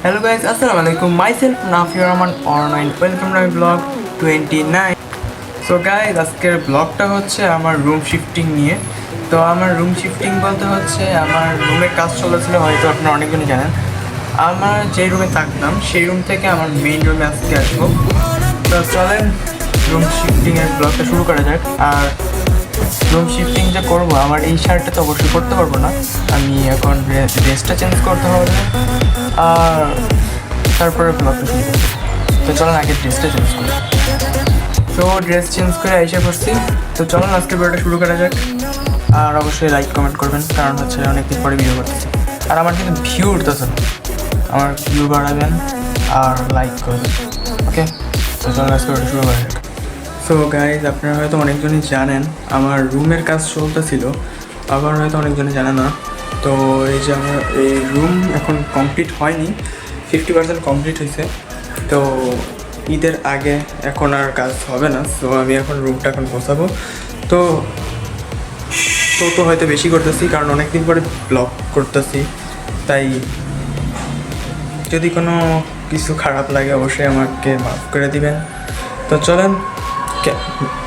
Hello guys, assalamu alaikum. Myself Nafir Rahman online. Welcome to my vlog 29. So guys, আজকের ব্লগটা হচ্ছে আমার room shifting নিয়ে। তো আমার রুম শিফটিং বলতে হচ্ছে আমার রুমের কাজ চলেছিল, হয়তো আপনারা অনেকজনই জানেন। আমার যে রুমে থাকতাম সেই রুম থেকে আমার মেইন রুমে আজকে আসবো। তো চলেন রুম শিফটিংয়ের ব্লগটা শুরু করা যাক। আর রুম শিফটিং যে করবো, আমার এই শার্টটা তো অবশ্যই করতে পারবো না, আমি এখন ড্রেসটা চেঞ্জ করতে হবে আর তারপরে ব্লগটা শুরু করবো। তো চলেন আগে ড্রেসটা চেঞ্জ করি। তো ড্রেস চেঞ্জ করে এসে পড়ছি। তো চলুন আজকে ভিডিওটা শুরু করা যাক। আর অবশ্যই লাইক কমেন্ট করবেন, কারণ হচ্ছে অনেকদিন পরে ভিডিও করতেছি। আর আমার কিন্তু ভিউ উঠতেছে, আমার ভিউ বাড়াবেন আর লাইক করবেন, ওকে? তো চলুন আজকে ভিডিওটা শুরু করা যাক। সো গাইজ, আপনারা হয়তো অনেকজনই জানেন আমার রুমের কাজ চলতেছিল, আবার হয়তো অনেকজনই জানে না। তো এই যে আমার এই রুম এখন কমপ্লিট হয়নি, 50% কমপ্লিট হয়েছে। তো ঈদের আগে এখন আর কাজ হবে না, সো আমি এখন রুমটা এখন বসাবো। তো তো হয়তো বেশি করতেছি, কারণ অনেকদিন পরে ব্লগ করতেছি, তাই যদি কোনো কিছু খারাপ লাগে অবশ্যই আমাকে মাফ করে দিবেন। তো চলেন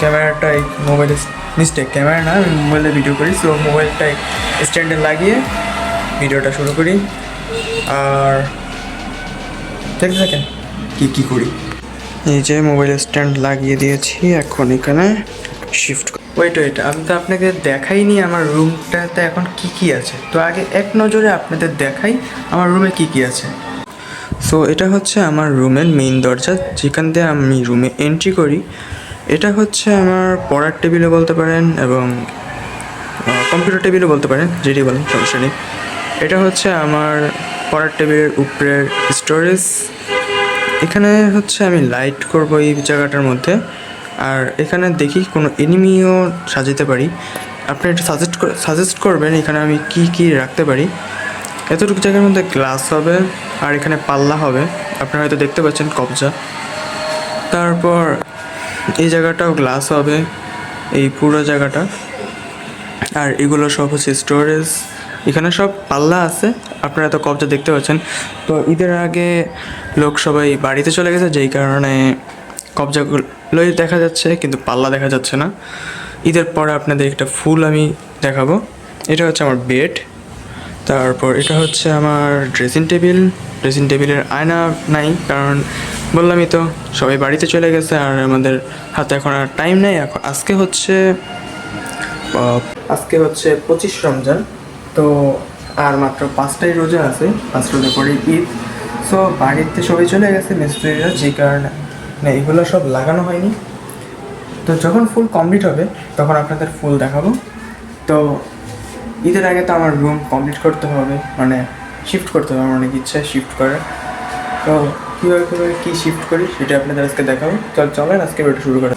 ক্যামেরাটা এই মোবাইলে মিস্টেক, ক্যামেরা না, আমি মোবাইলে ভিডিও করি, সো মোবাইলটা স্ট্যান্ডে লাগিয়ে ভিডিওটা শুরু করি। আর দেখতে থাকেন কী করি। এই যে মোবাইল স্ট্যান্ড লাগিয়ে দিয়েছি, এখন এখানে শিফট ওয়েট আমি তো আপনাকে দেখাইনি আমার রুমটাতে এখন কি আছে। তো আগে এক নজরে আপনাদের দেখাই আমার রুমে কি আছে। সো এটা হচ্ছে আমার রুমের মেইন দরজা, যেখান দিয়ে আমি রুমে এন্ট্রি করি। এটা হচ্ছে আমার পড়ার টেবিলও বলতে পারেন এবং কম্পিউটার টেবিলও বলতে পারেন, যেটি বলেন সমস্যা নেই। এটা হচ্ছে আমার পড়ার টেবিলের উপরের স্টোরেজ। এখানে হচ্ছে আমি লাইট করব এই জায়গাটার মধ্যে। আর এখানে দেখি কোনো এনিমিও সাজাতে পারি, আপনি এটা সাজেস্ট করবেন এখানে আমি কি রাখতে পারি। এতটুকু জায়গার মধ্যে গ্লাস হবে, আর এখানে পাল্লা হবে, আপনারা হয়তো দেখতে পাচ্ছেন কবজা। তারপর এই জায়গাটাও গ্লাস হবে, এই পুরো জায়গাটা। আর এগুলো সব হচ্ছে স্টোরেজ, এখানে সব পাল্লা আছে, আপনারা তো কবজা দেখতে পাচ্ছেন। তো ঈদের আগে লোক সবাই বাড়িতে চলে গেছে, যেই কারণে কবজাগুলোই দেখা যাচ্ছে, কিন্তু পাল্লা দেখা যাচ্ছে না। ঈদের পরে আপনাদের একটা ফুল আমি দেখাবো। এটা হচ্ছে আমার বেড। তারপর এটা হচ্ছে আমার ড্রেসিং টেবিলের আয়না নাই, কারণ বললামই তো সবাই বাড়িতে চলে গেছে, আর আমাদের হাতে এখন আর টাইম নেই। এখন আজকে হচ্ছে 25 রমজান, তো আর মাত্র 5টাই রোজা আছে, 5 রোজা পরে ঈদ। সো বাড়িতে সবাই চলে গেছে মিস্ত্রিরা, যে কারণে এগুলো সব লাগানো হয়নি। তো যখন ফুল কমপ্লিট হবে তখন আপনাদের ফুল দেখাবো। তো ঈদের আগে তো আমার রুম কমপ্লিট করতে হবে, মানে শিফট করতে হবে, আমার অনেক ইচ্ছা শিফট করার। তো কীভাবে কী শিফট করি সেটা আপনাদের আজকে দেখাবো। চলেন আজকে ভিডিওটা শুরু করা।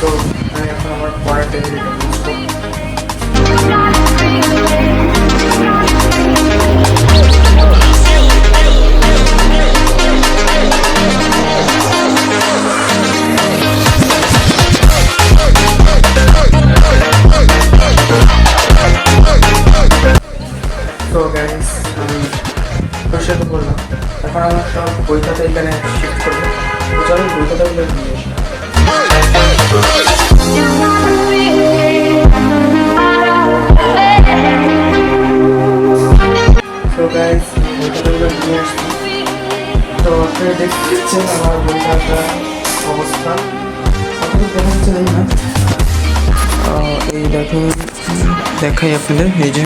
তো আমি এখন আমার পড়ার টেবিল সাথে বললাম, এখন আমার সব বই খাতা এখানে শিফট করবো। তো চলুন বই খাতাগুলো নিয়ে আসি। তো গাইস, বই খাতাগুলো নিয়ে আসছি। তো আপনারা দেখছেন আমার বই খাতার অবস্থা, আপনাদের দেখা যাচ্ছে না? এই দেখুন, দেখাই আপনাদের, এই যে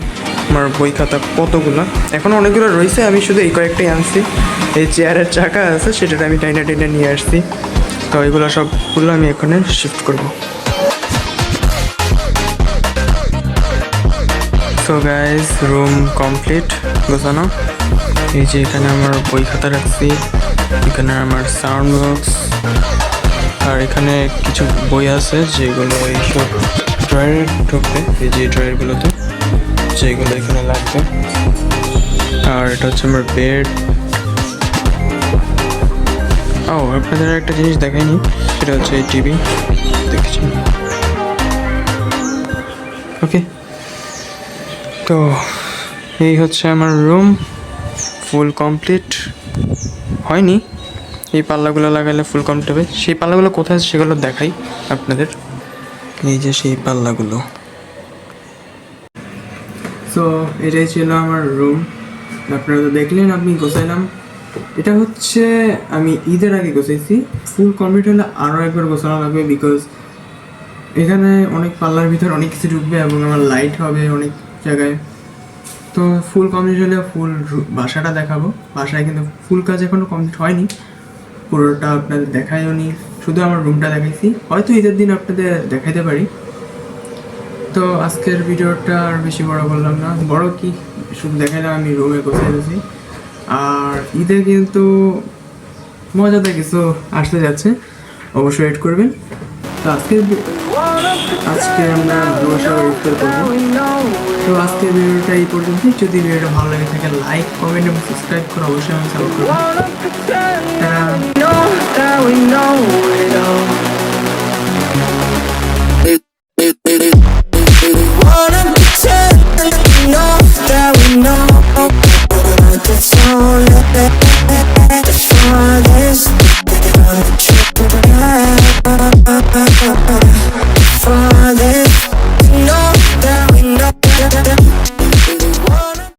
আমার বই খাতা কতগুলো, এখন অনেকগুলো রয়েছে, আমি শুধু এই কয়েকটাই আনছি। এই চেয়ারের চাকা আছে, সেটা আমি টাইনা নিয়ে আসছি। তো এইগুলো সবগুলো আমি এখানে শিফট করব। সো গাইজ, রুম কমপ্লিট গোছানো। এই যে এখানে আমার বই খাতা রাখছি, এখানে আমার সাউন্ড বক্স, আর এখানে কিছু বই আছে যেগুলো এইসব ড্রয়ারে ঢুকবে, এই যে ড্রয়ারগুলোতে, যেগুলো এখানে লাগবে। আর এটা হচ্ছে আমার বেড। আপনাদের একটা জিনিস দেখাইনি, সেটা হচ্ছে এই টিভি, দেখছি। ওকে, তো এই হচ্ছে আমার রুম। ফুল কমপ্লিট হয়নি, এই পাল্লাগুলো লাগালে ফুল কমপ্লিট হবে। সেই পাল্লাগুলো কোথায় আছে সেগুলো দেখাই আপনাদের। এই যে সেই পাল্লাগুলো। সো এটাই ছিল আমার রুম, আপনারা তো দেখলেন আমি গোছাইলাম। এটা হচ্ছে আমি ঈদের আগে গোছাইছি, ফুল কমপ্লিট হলে আরও একবার গোছানো লাগবে, বিকজ এখানে অনেক পাল্লার ভিতর অনেক কিছু ঢুকবে এবং আমার লাইট হবে অনেক জায়গায়। তো ফুল কমপ্লিট হলে ফুল বাসাটা দেখাবো। বাসায় কিন্তু ফুল কাজ এখনও কমপ্লিট হয়নি, পুরোটা আপনাদের দেখাইও নি, শুধু আমার রুমটা দেখাইছি। হয়তো ঈদের দিন আপনাদের দেখাইতে পারি। তো আজকের ভিডিওটা আর বেশি বড় করলাম না, বড় কি শুধু দেখাইলাম আমি রুমে গোছাইতেছি। আর ঈদে কিন্তু মজাদার কিছু আসতে যাচ্ছে, অবশ্যই ওয়েট করবেন। তো আজকে আমরা ভালোবাসা ইফতার করবো। তো আজকের ভিডিওটা এই পর্যন্তই। যদি ভিডিওটা ভালো লাগে থাকে লাইক, কমেন্ট এবং সাবস্ক্রাইব করে অবশ্যই আমি সাপোর্ট করবো।